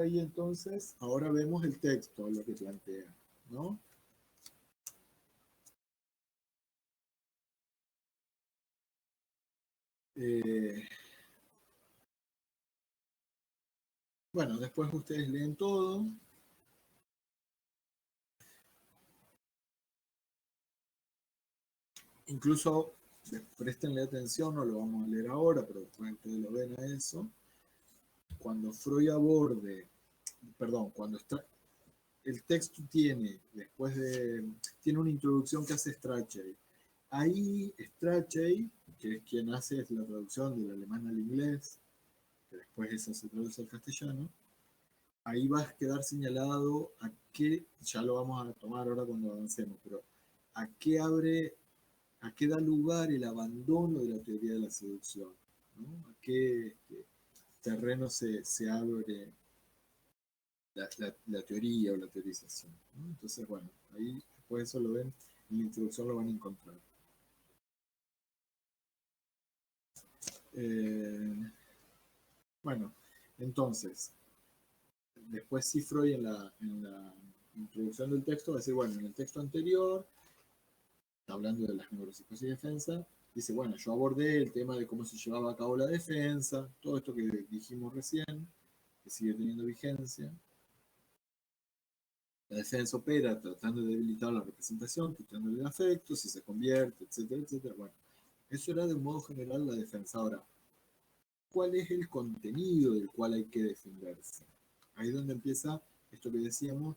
ahí entonces, ahora vemos el texto, lo que plantea, ¿no? Bueno, después ustedes leen todo. Incluso, préstenle atención, no lo vamos a leer ahora, pero después ustedes lo ven a eso. Cuando Freud aborde, perdón, cuando está, el texto tiene, tiene una introducción que hace Strachey. Ahí Strachey, que es quien hace la traducción del alemán al inglés, que después eso se traduce al castellano, ahí va a quedar señalado a qué, ya lo vamos a tomar ahora cuando avancemos, pero a qué da lugar el abandono de la teoría de la seducción, ¿no? A qué terreno se abre la teoría o la teorización, ¿no? Entonces, bueno, ahí después eso lo ven, en la introducción lo van a encontrar. Bueno, entonces, después sí Freud en la introducción del texto va a decir, bueno, en el texto anterior, hablando de las neuropsicosis y defensa, dice, bueno, yo abordé el tema de cómo se llevaba a cabo la defensa, todo esto que dijimos recién, que sigue teniendo vigencia. La defensa opera tratando de debilitar la representación, quitándole el afecto, si se convierte, etcétera, etcétera. Bueno, eso era de un modo general la defensa. Ahora, ¿cuál es el contenido del cual hay que defenderse? Ahí es donde empieza esto que decíamos,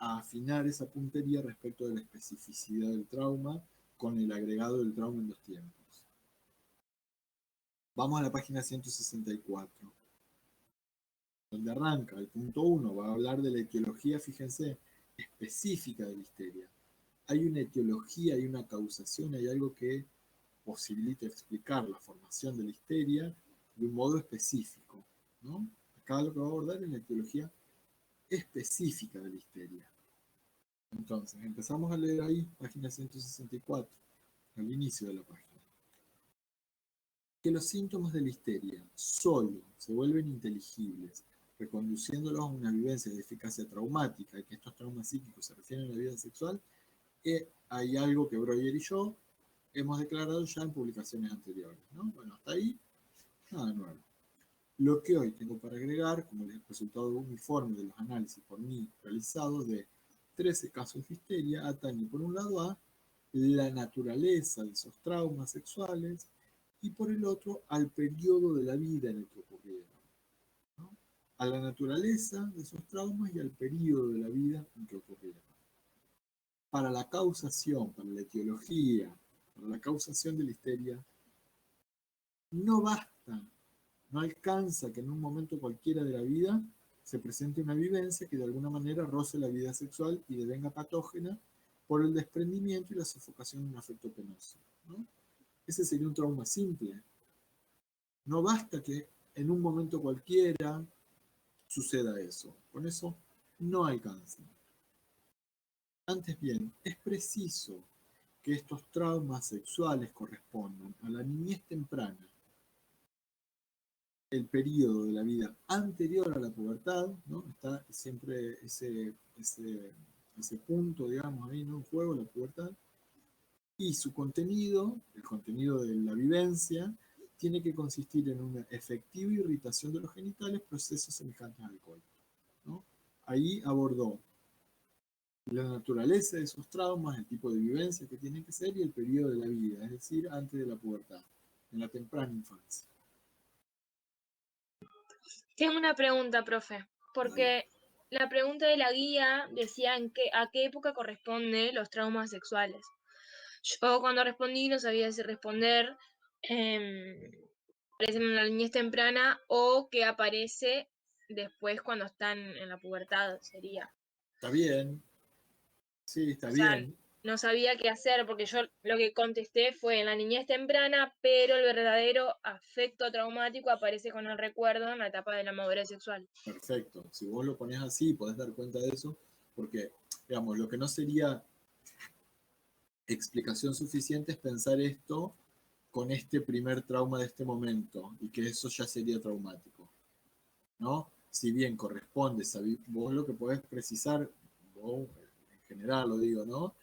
a afinar esa puntería respecto de la especificidad del trauma con el agregado del trauma en los tiempos. Vamos a la página 164, donde arranca el punto 1, va a hablar de la etiología, fíjense, específica de la histeria. Hay una etiología, hay una causación, hay algo que posibilita explicar la formación de la histeria de un modo específico, ¿no? Acá lo que va a abordar es la etiología específica de la histeria. Entonces, empezamos a leer ahí, página 164, al inicio de la página. Que los síntomas de la histeria solo se vuelven inteligibles reconduciéndolos a una vivencia de eficacia traumática y que estos traumas psíquicos se refieren a la vida sexual, hay algo que Breuer y yo hemos declarado ya en publicaciones anteriores, ¿no? Bueno, hasta ahí, nada nuevo. Lo que hoy tengo para agregar, como el resultado uniforme de los análisis por mí realizados de 13 casos de histeria, atañe por un lado a la naturaleza de esos traumas sexuales y por el otro al periodo de la vida en el que ocurrieron, ¿no? A la naturaleza de esos traumas y al periodo de la vida en que ocurrieron. Para la causación, para la etiología, para la causación de la histeria, no basta, no alcanza que en un momento cualquiera de la vida se presente una vivencia que de alguna manera roce la vida sexual y devenga patógena por el desprendimiento y la sofocación de un afecto penoso, ¿no? Ese sería un trauma simple. No basta que en un momento cualquiera suceda eso. Con eso no alcanza. Antes bien, es preciso que estos traumas sexuales correspondan a la niñez temprana, el periodo de la vida anterior a la pubertad, ¿no? Está siempre ese punto, digamos, ahí, ¿no? En juego, la pubertad, y su contenido, el contenido de la vivencia, tiene que consistir en una efectiva irritación de los genitales, procesos semejantes al coito, ¿no? Ahí abordó la naturaleza de esos traumas, el tipo de vivencia que tienen que ser y el periodo de la vida, es decir, antes de la pubertad, en la temprana infancia. Tengo una pregunta, profe, porque Vale. la pregunta de la guía decía a qué época corresponden los traumas sexuales. Yo cuando respondí no sabía si responder aparecen en la niñez temprana o que aparece después cuando están en la pubertad, sería. Está bien, sí, está O sea, bien. no sabía qué hacer porque yo lo que contesté fue en la niñez temprana, pero el verdadero afecto traumático aparece con el recuerdo en la etapa de la madurez sexual. Perfecto. Si vos lo pones así, podés dar cuenta de eso, porque, digamos, lo que no sería explicación suficiente es pensar esto con este primer trauma de este momento y que eso ya sería traumático, ¿no? si bien corresponde, vos lo que podés precisar, vos en general lo digo, ¿no?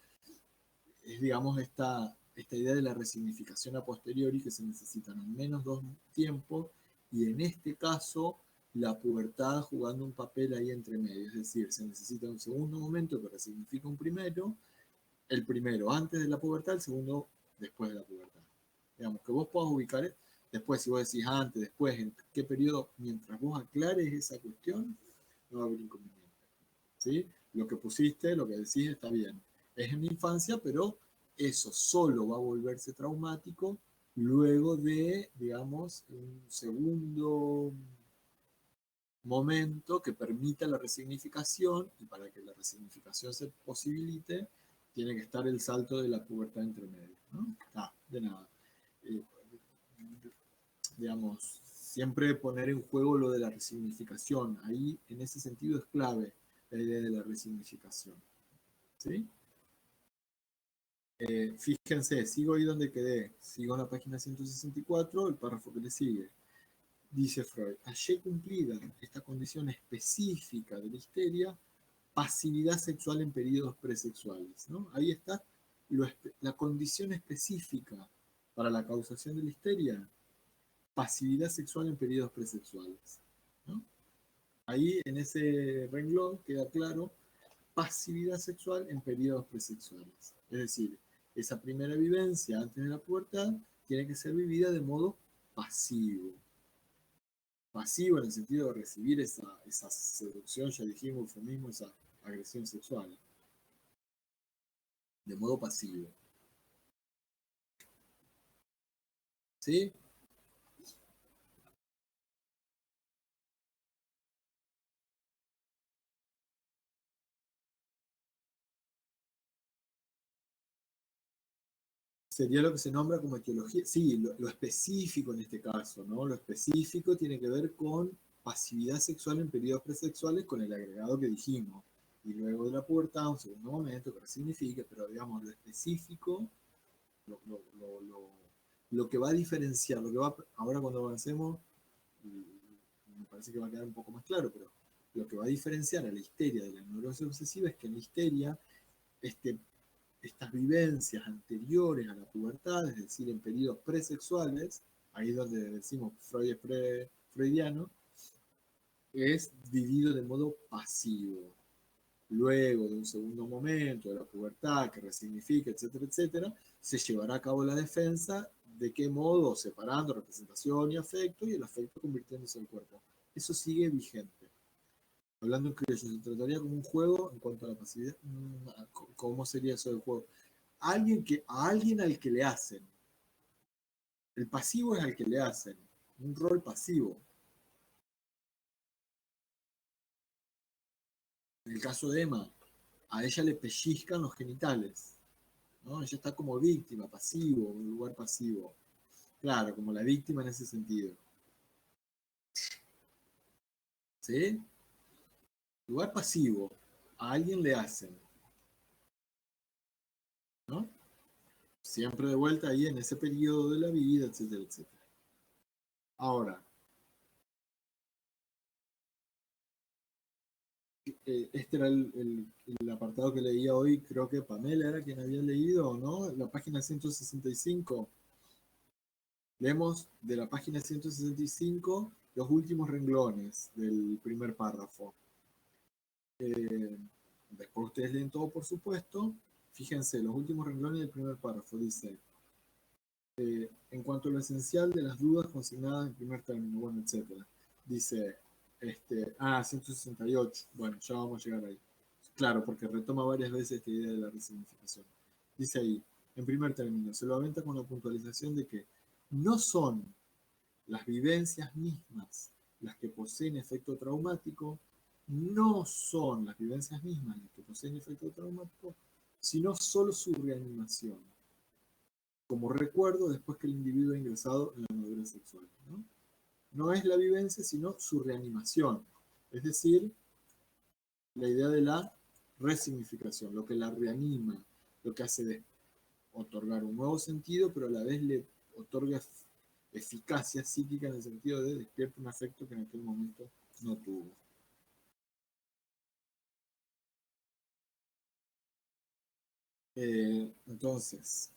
Es, digamos, esta idea de la resignificación a posteriori, que se necesitan al menos dos tiempos, y en este caso la pubertad jugando un papel ahí entre medio, es decir, se necesita un segundo momento que resignifica un primero, el primero antes de la pubertad, el segundo después de la pubertad. Digamos, que vos puedas ubicar, después si vos decís antes, después, en qué periodo, mientras vos aclares esa cuestión, no va a haber inconveniente. ¿Sí? Lo que pusiste, lo que decís está bien. Es en la infancia, pero eso solo va a volverse traumático luego de, digamos, un segundo momento que permita la resignificación, y para que la resignificación se posibilite, tiene que estar el salto de la pubertad entre medio, ¿no? De nada. Eh, digamos, siempre poner en juego lo de la resignificación. Ahí, en ese sentido, es clave la idea de la resignificación. ¿Sí? Fíjense, sigo ahí donde quedé. Sigo en la página 164, el párrafo que le sigue. Dice Freud, hallé cumplida esta condición específica de la histeria, pasividad sexual en periodos presexuales, ¿no? Ahí está la condición específica para la causación de la histeria, pasividad sexual en periodos presexuales, ¿no? Ahí en ese renglón queda claro pasividad sexual en periodos presexuales. Es decir, esa primera vivencia antes de la pubertad tiene que ser vivida de modo pasivo. Pasivo en el sentido de recibir esa seducción, ya dijimos, eufemismo, esa agresión sexual. De modo pasivo. ¿Sí? Sería lo que se nombra como etiología. Sí, lo específico en este caso, ¿no? Lo específico tiene que ver con pasividad sexual en periodos presexuales con el agregado que dijimos. Y luego de la pubertad, un segundo momento que significa, pero digamos, lo específico, lo, lo, lo, lo, lo que va a diferenciar, lo que va, ahora cuando avancemos, me parece que va a quedar un poco más claro, pero lo que va a diferenciar a la histeria de la neurosis obsesiva es que en la histeria, este, estas vivencias anteriores a la pubertad, es decir, en periodos presexuales, ahí es donde decimos Freud es freudiano, es vivido de modo pasivo. Luego de un segundo momento de la pubertad que resignifica, etcétera, etcétera, se llevará a cabo la defensa. ¿De qué modo? Separando representación y afecto, y el afecto convirtiéndose en el cuerpo. Eso sigue vigente. Hablando en criollo, se trataría como un juego en cuanto a la pasividad. ¿Cómo sería eso del juego? A alguien al que le hacen. El pasivo es al que le hacen. Un rol pasivo. En el caso de Emma, a ella le pellizcan los genitales, ¿no? Ella está como víctima, pasivo, en un lugar pasivo. Claro, como la víctima en ese sentido. ¿Sí? Lugar pasivo. A alguien le hacen, ¿no? Siempre de vuelta ahí en ese periodo de la vida, etcétera, etcétera. Ahora, este era el apartado que leía hoy, creo que Pamela era quien había leído, ¿no? La página 165. Leemos de la página 165 los últimos renglones del primer párrafo. Después ustedes leen todo, por supuesto. Fíjense, los últimos renglones del primer párrafo dice, en cuanto a lo esencial de las dudas consignadas en primer término, bueno, etcétera. Dice, 168, bueno, ya vamos a llegar ahí. Claro, porque retoma varias veces esta idea de la resignificación. Dice ahí, en primer término, se lo aventa con la puntualización de que no son las vivencias mismas las que poseen efecto traumático, no son las vivencias mismas las que poseen efecto traumático, sino solo su reanimación, como recuerdo después que el individuo ha ingresado en la madurez sexual. No es la vivencia, sino su reanimación, es decir, la idea de la resignificación, lo que la reanima, lo que hace de otorgar un nuevo sentido, pero a la vez le otorga eficacia psíquica en el sentido de despierta un afecto que en aquel momento no tuvo. Entonces,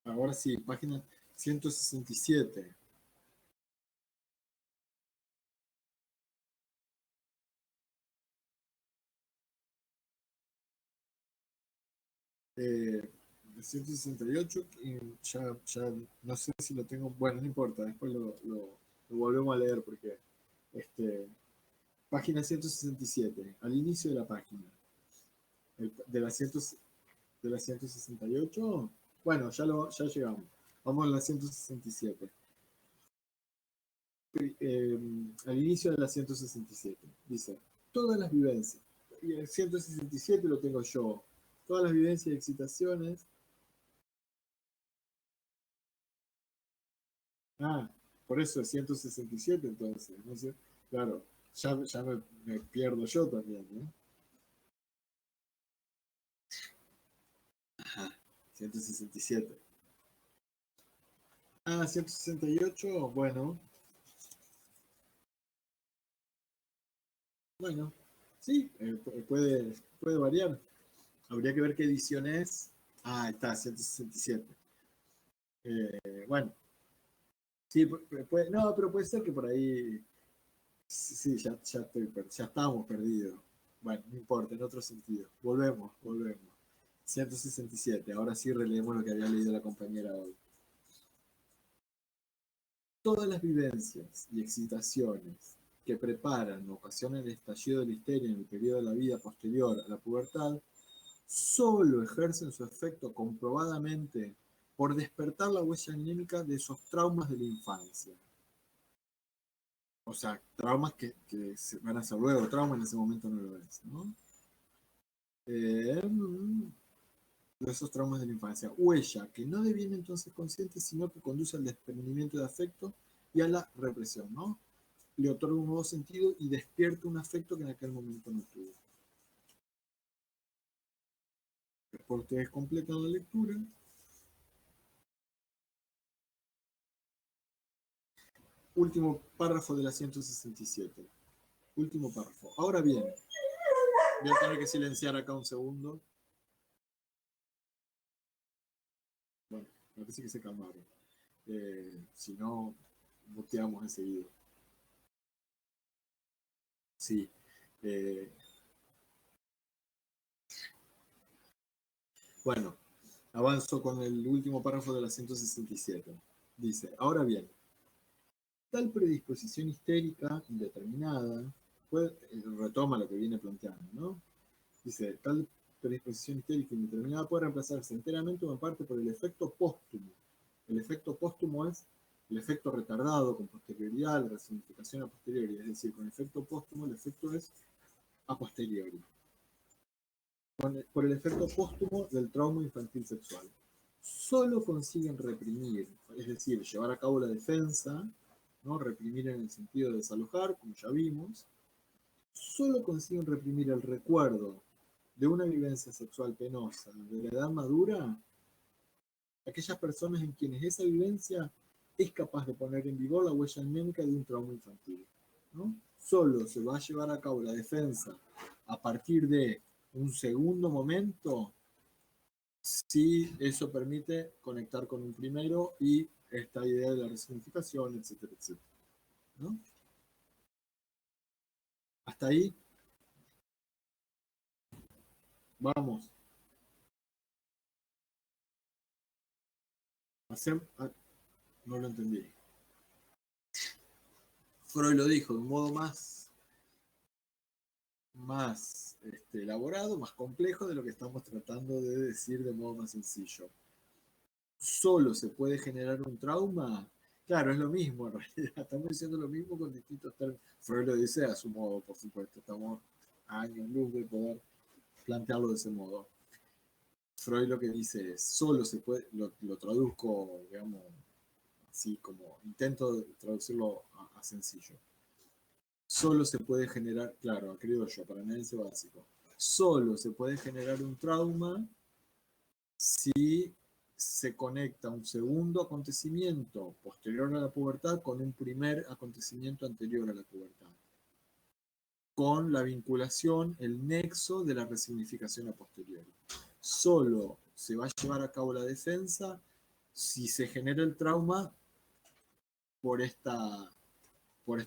ahora sí, página 167. Eh, 168, y ya no sé si lo tengo, bueno, no importa, después lo volvemos a leer porque página 167, al inicio de la página, de la, 100 de la 168, bueno, ya llegamos, vamos a la 167. Al inicio de la 167, dice, todas las vivencias, y el 167 lo tengo yo, todas las vivencias y excitaciones. Ah, por eso es 167 entonces, no sé, claro, ya me pierdo yo también, ¿no? Ajá, 167. Ah, 168, bueno, sí, puede variar. Habría que ver qué edición es. Ah, está, 167. Bueno, sí, no, pero puede ser que por ahí, sí, ya estábamos perdidos. Bueno, no importa, en otro sentido. Volvemos. 167. Ahora sí releemos lo que había leído la compañera hoy. Todas las vivencias y excitaciones que preparan o ocasionan el estallido de la histeria en el periodo de la vida posterior a la pubertad solo ejercen su efecto comprobadamente por despertar la huella anímica de esos traumas de la infancia. O sea, traumas que se van a ser luego, trauma en ese momento no lo es, ¿no? Eh, de esos traumas de la infancia. Huella que no deviene entonces consciente, sino que conduce al desprendimiento de afecto y a la represión, ¿no? Le otorga un nuevo sentido y despierta un afecto que en aquel momento no tuvo. Después ustedes completan la lectura. Último párrafo de la 167. Último párrafo. Ahora bien, voy a tener que silenciar acá un segundo. Bueno, me parece que se calmaron. Si no, muteamos enseguida. Sí. Eh, bueno, avanzo con el último párrafo de la 167. Dice, ahora bien, tal predisposición histérica indeterminada, retoma lo que viene planteando, ¿no? Dice, tal predisposición histérica indeterminada puede reemplazarse enteramente o en parte por el efecto póstumo. El efecto póstumo es el efecto retardado con posterioridad, la resignificación a posteriori, es decir, con efecto póstumo el efecto es a posteriori. Por el efecto póstumo del trauma infantil sexual. Solo consiguen reprimir, es decir, llevar a cabo la defensa, ¿no? Reprimir en el sentido de desalojar, como ya vimos, solo consiguen reprimir el recuerdo de una vivencia sexual penosa de la edad madura aquellas personas en quienes esa vivencia es capaz de poner en vigor la huella anémica de un trauma infantil, ¿no? Solo se va a llevar a cabo la defensa a partir de un segundo momento si eso permite conectar con un primero y esta idea de la resignificación, etcétera, etcétera, ¿no? Hasta ahí, vamos. No lo entendí. Freud lo dijo de un modo más elaborado, más complejo de lo que estamos tratando de decir de modo más sencillo. Solo se puede generar un trauma. Claro, es lo mismo, en realidad estamos diciendo lo mismo con distintos términos. Freud lo dice a su modo, por supuesto, estamos a años luz de poder plantearlo de ese modo. Freud lo que dice es, solo se puede, lo traduzco, digamos, así como intento de traducirlo a sencillo. Solo se puede generar, claro, a criollo, para análisis básico, solo se puede generar un trauma si se conecta un segundo acontecimiento posterior a la pubertad con un primer acontecimiento anterior a la pubertad. con la vinculación, el nexo de la resignificación a posteriori. Solo se va a llevar a cabo la defensa si se genera el trauma por esta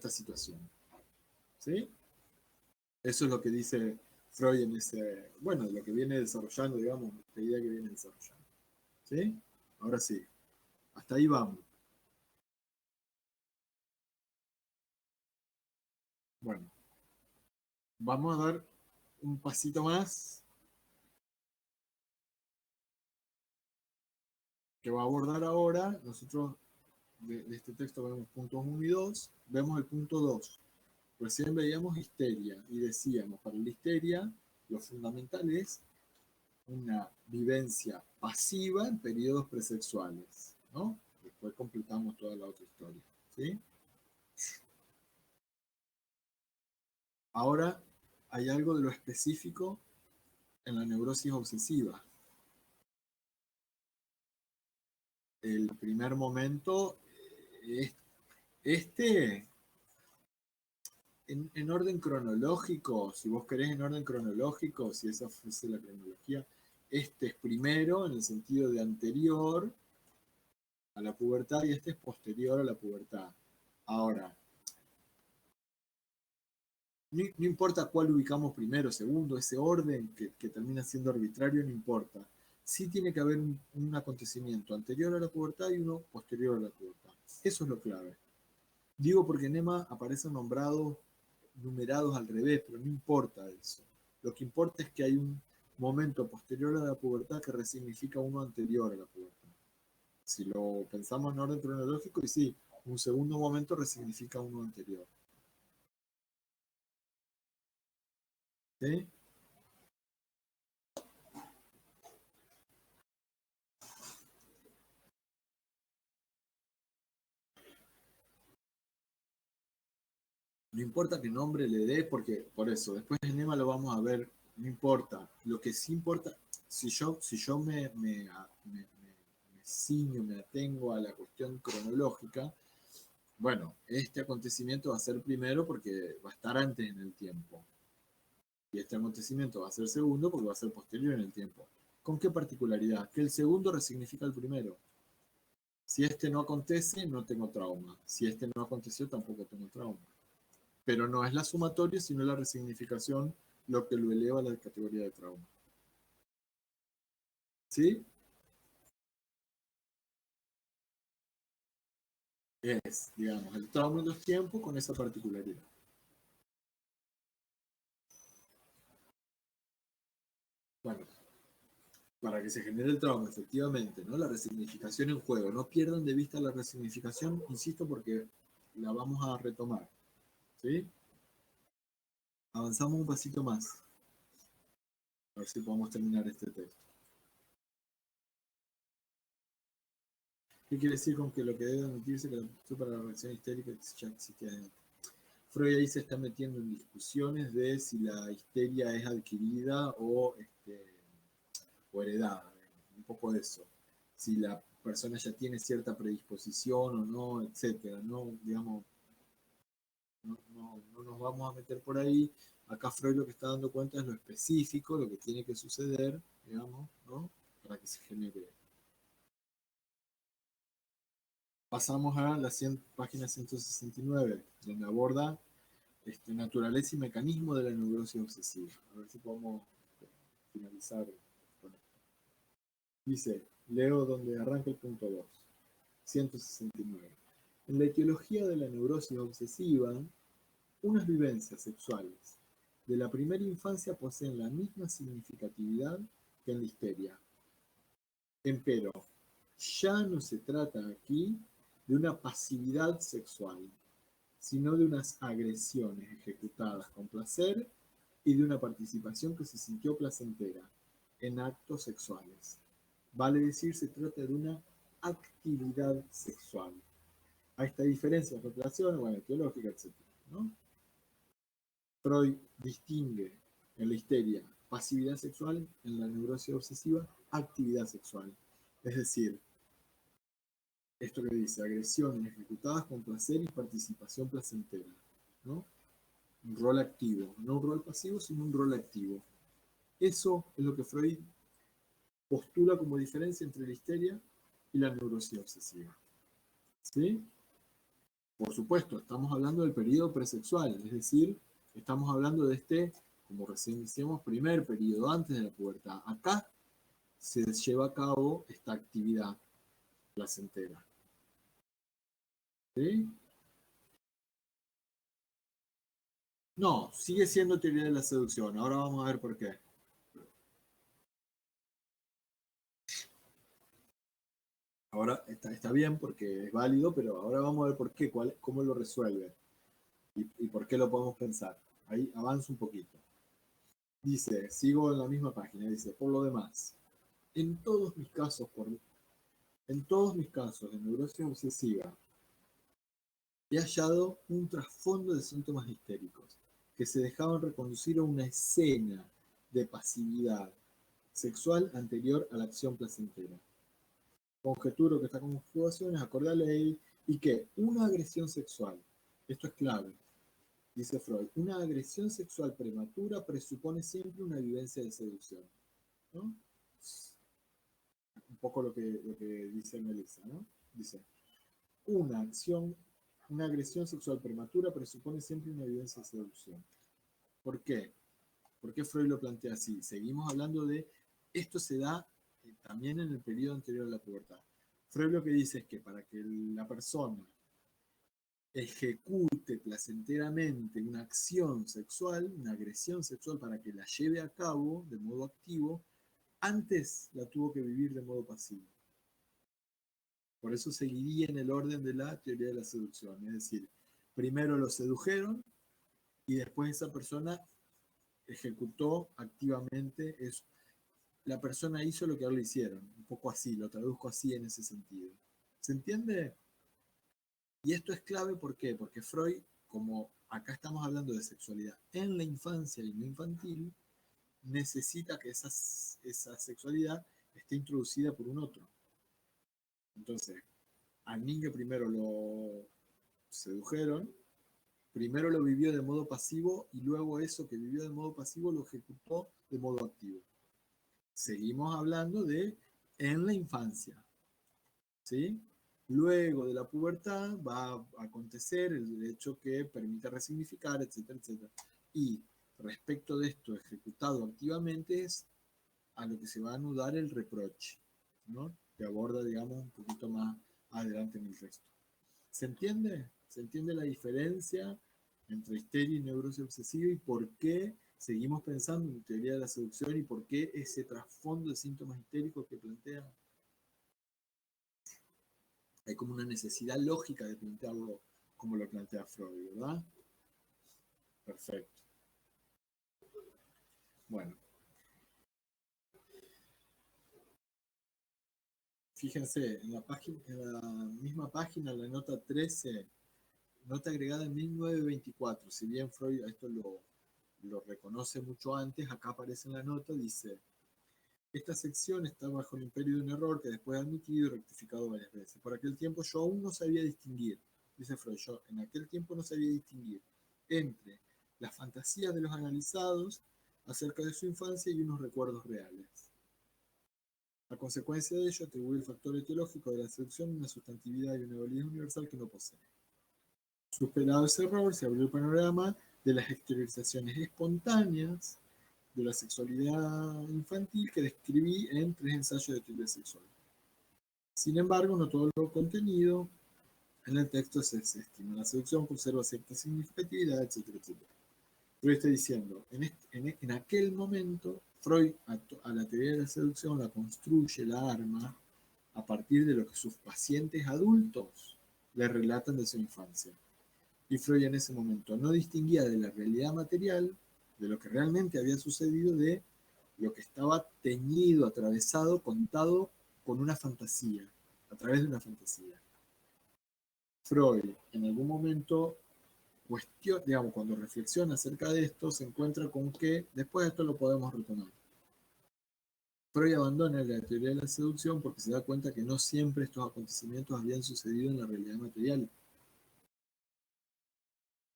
situación. ¿Sí? Eso es lo que dice Freud en ese, bueno, lo que viene desarrollando, digamos, la idea que viene desarrollando. ¿Sí? Ahora sí, hasta ahí vamos. Bueno, vamos a dar un pasito más que va a abordar ahora. Nosotros de este texto vemos puntos 1 y 2, vemos el punto 2. Recién veíamos histeria y decíamos, para la histeria lo fundamental es una vivencia pasiva en periodos presexuales, ¿no? Después completamos toda la otra historia, ¿sí? Ahora hay algo de lo específico en la neurosis obsesiva. El primer momento, este, en orden cronológico, si vos querés en orden cronológico, si esa fuese la cronología, este es primero en el sentido de anterior a la pubertad y este es posterior a la pubertad. Ahora, no importa cuál ubicamos primero, segundo, ese orden que termina siendo arbitrario, no importa. Sí tiene que haber un acontecimiento anterior a la pubertad y uno posterior a la pubertad. Eso es lo clave. Digo porque en EMA aparecen nombrados, numerados al revés, pero no importa eso. Lo que importa es que hay un momento posterior a la pubertad que resignifica uno anterior a la pubertad. Si lo pensamos en orden cronológico, y sí, un segundo momento resignifica uno anterior. ¿Sí? No importa qué nombre le dé, porque por eso, después en EMA lo vamos a ver, no importa. Lo que sí importa, si yo me ciño, me atengo a la cuestión cronológica, bueno, este acontecimiento va a ser primero porque va a estar antes en el tiempo. Y este acontecimiento va a ser segundo porque va a ser posterior en el tiempo. ¿Con qué particularidad? Que el segundo resignifica el primero. Si este no acontece, no tengo trauma. Si este no aconteció, tampoco tengo trauma. Pero no es la sumatoria, sino la resignificación lo que lo eleva a la categoría de trauma. ¿Sí? Es, digamos, el trauma en los tiempos con esa particularidad. Bueno, para que se genere el trauma, efectivamente, ¿no? La resignificación en juego. No pierdan de vista la resignificación, insisto, porque la vamos a retomar. ¿Sí? Avanzamos un pasito más. A ver si podemos terminar este texto. ¿Qué quiere decir con que lo que debe admitirse que la aptitud para la reacción histérica ya existía antes? Freud ahí se está metiendo en discusiones de si la histeria es adquirida o heredada, un poco de eso. Si la persona ya tiene cierta predisposición o no, etcétera, ¿no? Digamos, no nos vamos a meter por ahí. Acá Freud lo que está dando cuenta es lo específico, lo que tiene que suceder, digamos, ¿no? Para que se genere. Pasamos a la página 169, donde aborda naturaleza y mecanismo de la neurosis obsesiva. A ver si podemos finalizar con esto. Dice, leo donde arranca el punto 2, 169. En la etiología de la neurosis obsesiva, unas vivencias sexuales de la primera infancia poseen la misma significatividad que en la histeria. Empero, ya no se trata aquí de una pasividad sexual, sino de unas agresiones ejecutadas con placer y de una participación que se sintió placentera en actos sexuales. Vale decir, se trata de una actividad sexual. A esta diferencia de relaciones, bueno, teológica, etc., ¿no? Freud distingue en la histeria pasividad sexual, en la neurosis obsesiva actividad sexual. Es decir, esto que dice, agresiones ejecutadas con placer y participación placentera, ¿no? un rol activo, no un rol pasivo, sino un rol activo. Eso es lo que Freud postula como diferencia entre la histeria y la neurosis obsesiva. ¿Sí? Por supuesto, estamos hablando del periodo presexual, es decir, estamos hablando de este, como recién decíamos, primer periodo antes de la pubertad. Acá se lleva a cabo esta actividad placentera. ¿Sí? No, sigue siendo teoría de la seducción. Ahora vamos a ver por qué. Ahora está bien porque es válido, pero ahora vamos a ver por qué, cómo lo resuelve y por qué lo podemos pensar. Ahí avanza un poquito. Dice, sigo en la misma página, dice, por lo demás, en todos mis casos, en todos mis casos de neurosis obsesiva, he hallado un trasfondo de síntomas histéricos que se dejaban reconducir a una escena de pasividad sexual anterior a la acción placentera. Conjeturo que esta conjugación es acorde a la ley y que una agresión sexual, esto es clave, dice Freud, una agresión sexual prematura presupone siempre una vivencia de seducción, ¿no? Un poco lo que dice Melissa, ¿no? Dice, una acción, una agresión sexual prematura presupone siempre una evidencia de seducción. ¿Por qué? ¿Por qué Freud lo plantea así? Seguimos hablando de, esto se da también en el periodo anterior a la pubertad. Freud lo que dice es que para que la persona ejecute placenteramente una acción sexual, una agresión sexual, para que la lleve a cabo de modo activo, antes la tuvo que vivir de modo pasivo. Por eso seguiría en el orden de la teoría de la seducción. Es decir, primero lo sedujeron y después esa persona ejecutó activamente eso. La persona hizo lo que a él le hicieron. Un poco así, lo traduzco así en ese sentido. ¿Se entiende? Y esto es clave, ¿por qué? Porque Freud, como acá estamos hablando de sexualidad en la infancia y no infantil, necesita que esa sexualidad esté introducida por un otro. Entonces, al niño primero lo sedujeron, primero lo vivió de modo pasivo y luego eso que vivió de modo pasivo lo ejecutó de modo activo. Seguimos hablando de en la infancia, ¿sí? Luego de la pubertad va a acontecer el hecho que permite resignificar, etcétera, etcétera. Y respecto de esto ejecutado activamente es a lo que se va a anudar el reproche, ¿no? Que aborda, digamos, un poquito más adelante en el resto. ¿Se entiende? ¿Se entiende la diferencia entre histeria y neurosis obsesiva y por qué seguimos pensando en teoría de la seducción y por qué ese trasfondo de síntomas histéricos que plantea? Hay como una necesidad lógica de plantearlo como lo plantea Freud, ¿verdad? Perfecto. Bueno, fíjense, en la misma página, la nota 13, nota agregada en 1924, si bien Freud esto lo reconoce mucho antes, acá aparece en la nota, dice, esta sección está bajo el imperio de un error que después ha admitido y rectificado varias veces. Por aquel tiempo yo aún no sabía distinguir, dice Freud, yo en aquel tiempo no sabía distinguir entre las fantasías de los analizados acerca de su infancia y unos recuerdos reales. A consecuencia de ello, atribuye el factor etiológico de la seducción una sustantividad y una validez universal que no posee. Superado ese error, se abrió el panorama de las exteriorizaciones espontáneas de la sexualidad infantil que describí en 3 ensayos de teoría sexual. Sin embargo, no todo lo contenido en el texto se estima. La seducción conserva cierta significatividad, etcétera, etcétera. Freud está diciendo, en aquel momento, Freud a la teoría de la seducción la construye, la arma, a partir de lo que sus pacientes adultos le relatan de su infancia. Y Freud en ese momento no distinguía de la realidad material, de lo que realmente había sucedido, de lo que estaba teñido, atravesado, contado con una fantasía, a través de una fantasía. Freud en algún momento digamos, cuando reflexiona acerca de esto, se encuentra con que después de esto lo podemos retomar. Freud abandona la teoría de la seducción porque se da cuenta que no siempre estos acontecimientos habían sucedido en la realidad material.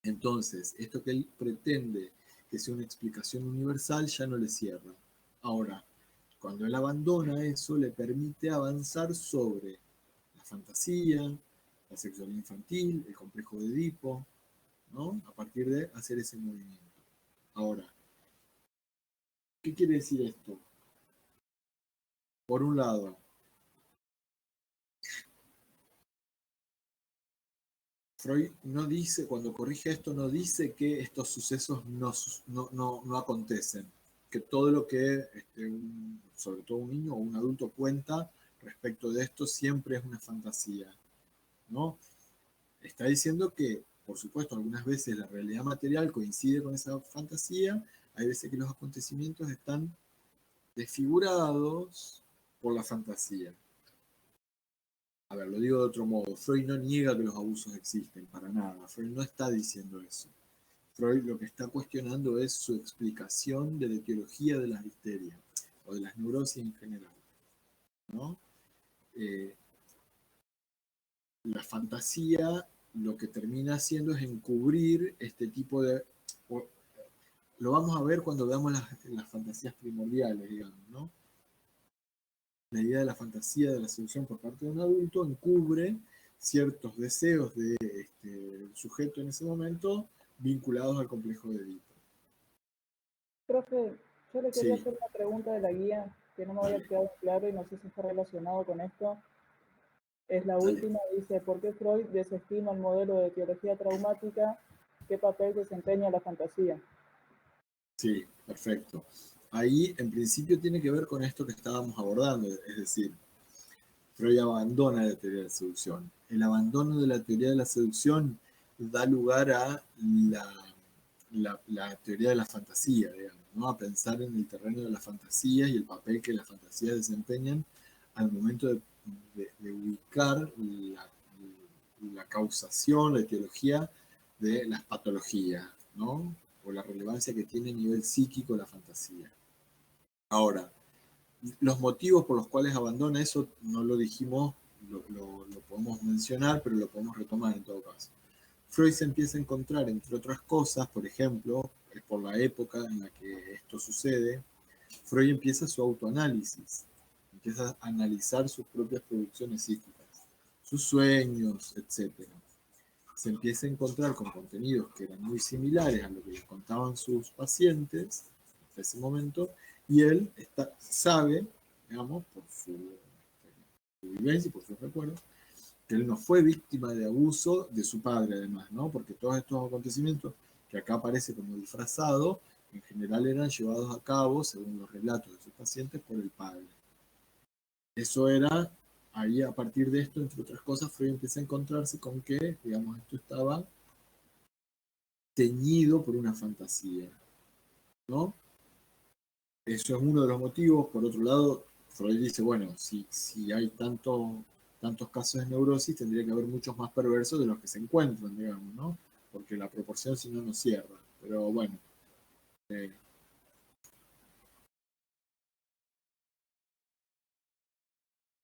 Entonces, esto que él pretende que sea una explicación universal ya no le cierra. Ahora, cuando él abandona eso, le permite avanzar sobre la fantasía, la sexualidad infantil, el complejo de Edipo, ¿no? A partir de hacer ese movimiento. Ahora, ¿qué quiere decir esto? Por un lado, Freud no dice, cuando corrige esto, no dice que estos sucesos no acontecen, que todo lo que sobre todo un niño o un adulto cuenta respecto de esto siempre es una fantasía, ¿no? Está diciendo que, por supuesto, algunas veces la realidad material coincide con esa fantasía, hay veces que los acontecimientos están desfigurados por la fantasía. A ver, lo digo de otro modo, Freud no niega que los abusos existen, para nada, Freud no está diciendo eso. Freud lo que está cuestionando es su explicación de la etiología de las histerias, o de las neurosis en general, ¿no? Eh, la fantasía lo que termina haciendo es encubrir este tipo de... Lo vamos a ver cuando veamos las fantasías primordiales, digamos, ¿no? La idea de la fantasía de la seducción por parte de un adulto encubre ciertos deseos del sujeto en ese momento vinculados al complejo de Edipo. Profe, yo le quería Sí, hacer una pregunta de la guía que no me había dale, quedado claro y no sé si está relacionado con esto. Es la dale. última, dice, ¿por qué Freud desestima el modelo de etiología traumática? ¿Qué papel desempeña la fantasía? Sí, perfecto. Ahí en principio tiene que ver con esto que estábamos abordando, es decir, Freud abandona la teoría de la seducción. El abandono de la teoría de la seducción da lugar a la teoría de la fantasía, digamos, ¿no? A pensar en el terreno de la fantasía y el papel que las fantasías desempeñan al momento de ubicar la causación, la etiología de las patologías, ¿no? O la relevancia que tiene a nivel psíquico la fantasía. Ahora, los motivos por los cuales abandona eso no lo dijimos, lo podemos mencionar, pero lo podemos retomar en todo caso. Freud se empieza a encontrar, entre otras cosas, por ejemplo, por la época en la que esto sucede, Freud empieza su autoanálisis, empieza a analizar sus propias producciones psíquicas, sus sueños, etc. Se empieza a encontrar con contenidos que eran muy similares a lo que les contaban sus pacientes hasta ese momento, y él sabe, digamos, por su vivencia y por sus recuerdos, que él no fue víctima de abuso de su padre, además, ¿no? Porque todos estos acontecimientos, que acá aparece como disfrazado, en general eran llevados a cabo, según los relatos de sus pacientes, por el padre. Eso era, ahí a partir de esto, entre otras cosas, Freud empieza a encontrarse con que, digamos, esto estaba teñido por una fantasía, ¿no? Eso es uno de los motivos. Por otro lado, Freud dice, bueno, si hay tantos casos de neurosis, tendría que haber muchos más perversos de los que se encuentran, digamos, ¿no? Porque la proporción si no cierra. Pero bueno. Eh,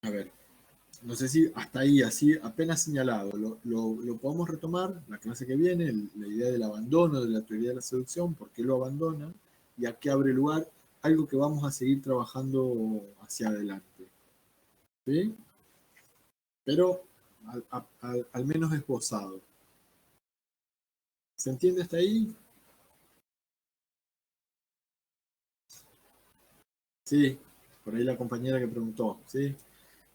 a ver, no sé si hasta ahí, así apenas señalado, lo podemos retomar la clase que viene, la idea del abandono de la teoría de la seducción, por qué lo abandona y a qué abre lugar, algo que vamos a seguir trabajando hacia adelante. ¿Sí? Pero al menos esbozado. ¿Se entiende hasta ahí? Sí, por ahí la compañera que preguntó, ¿sí?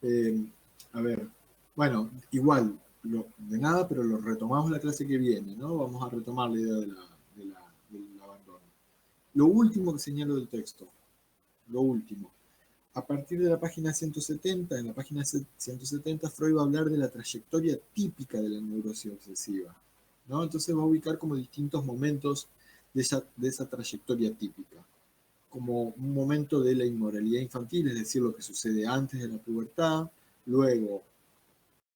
Eh, a ver, bueno, igual, de nada, pero lo retomamos la clase que viene, ¿no? Vamos a retomar la idea del abandono. Lo último que señalo del texto, lo último. A partir de la página 170, en la página 170, Freud va a hablar de la trayectoria típica de la neurosis obsesiva, ¿no? Entonces va a ubicar como distintos momentos de esa trayectoria típica, como un momento de la inmoralidad infantil, es decir, lo que sucede antes de la pubertad, luego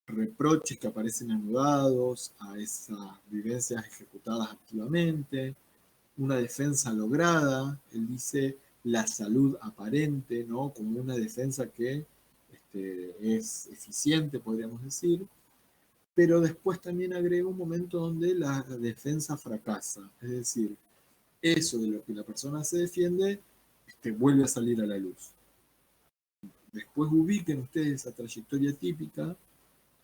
reproches que aparecen anudados a esas vivencias ejecutadas activamente, una defensa lograda, él dice la salud aparente, ¿no? Como una defensa que es eficiente, podríamos decir, pero después también agrega un momento donde la defensa fracasa. Es decir, eso de lo que la persona se defiende vuelve a salir a la luz. Después ubiquen ustedes esa trayectoria típica,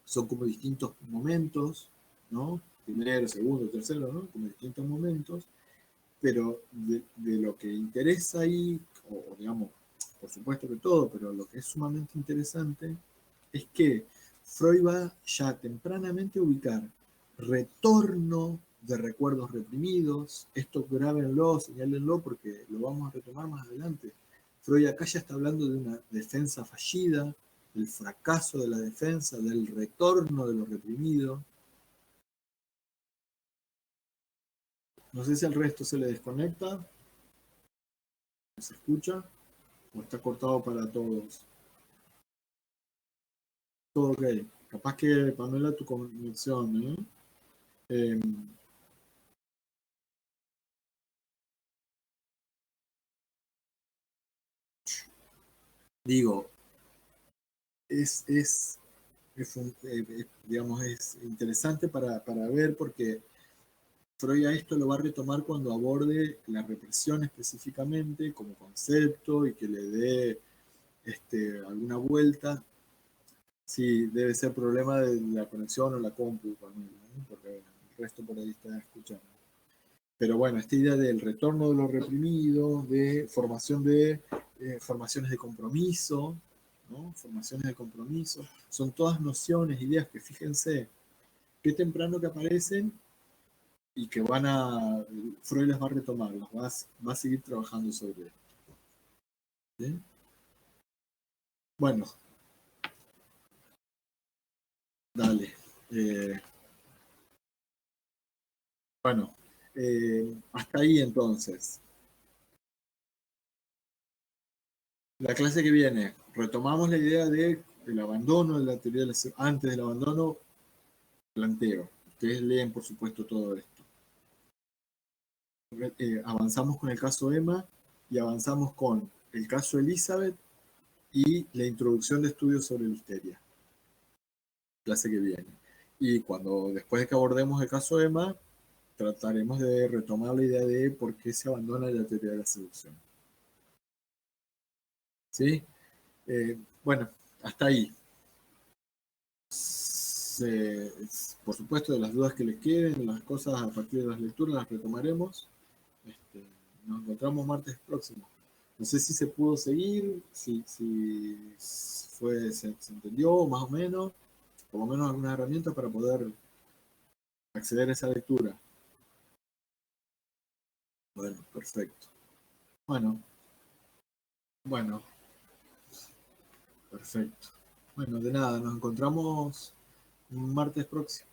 son como distintos momentos, ¿no? Primero, segundo, tercero, ¿no? Como distintos momentos, pero de lo que interesa ahí, o digamos, por supuesto que todo, pero lo que es sumamente interesante es que Freud va ya tempranamente a ubicar retorno de recuerdos reprimidos. Esto grábenlo, señálenlo, porque lo vamos a retomar más adelante. Freud acá ya está hablando de una defensa fallida, del fracaso de la defensa, del retorno de lo reprimido. No sé si al resto se le desconecta, se escucha, o está cortado para todos. Todo ok. Capaz que, Pamela, tu conexión, ¿eh? Digo, digamos, es interesante para ver porque Freud a esto lo va a retomar cuando aborde la represión específicamente como concepto y que le dé alguna vuelta. Sí, debe ser problema de la conexión o la compu, ¿no? Porque el resto por ahí está escuchando. Pero bueno, esta idea del retorno de lo reprimido, de formación de formaciones de compromiso, ¿no? Formaciones de compromiso, son todas nociones, ideas que fíjense qué temprano que aparecen y que Freud las va a retomar, va a seguir trabajando sobre esto. ¿Sí? Bueno, dale. Bueno, hasta ahí entonces. La clase que viene, retomamos la idea del abandono, de la teoría antes del abandono, planteo. Ustedes leen, por supuesto, todo esto. Avanzamos con el caso Emma y avanzamos con el caso Elizabeth y la introducción de estudios sobre la histeria. Clase que viene. Y después de que abordemos el caso Emma, trataremos de retomar la idea de por qué se abandona la teoría de la seducción. ¿Sí? Bueno, hasta ahí. Por supuesto, de las dudas que les queden, las cosas a partir de las lecturas las retomaremos. Nos encontramos martes próximo. No sé si se pudo seguir, si se entendió más o menos, por lo menos alguna herramienta para poder acceder a esa lectura. Bueno, perfecto. Bueno, perfecto. Bueno, de nada, nos encontramos martes próximo.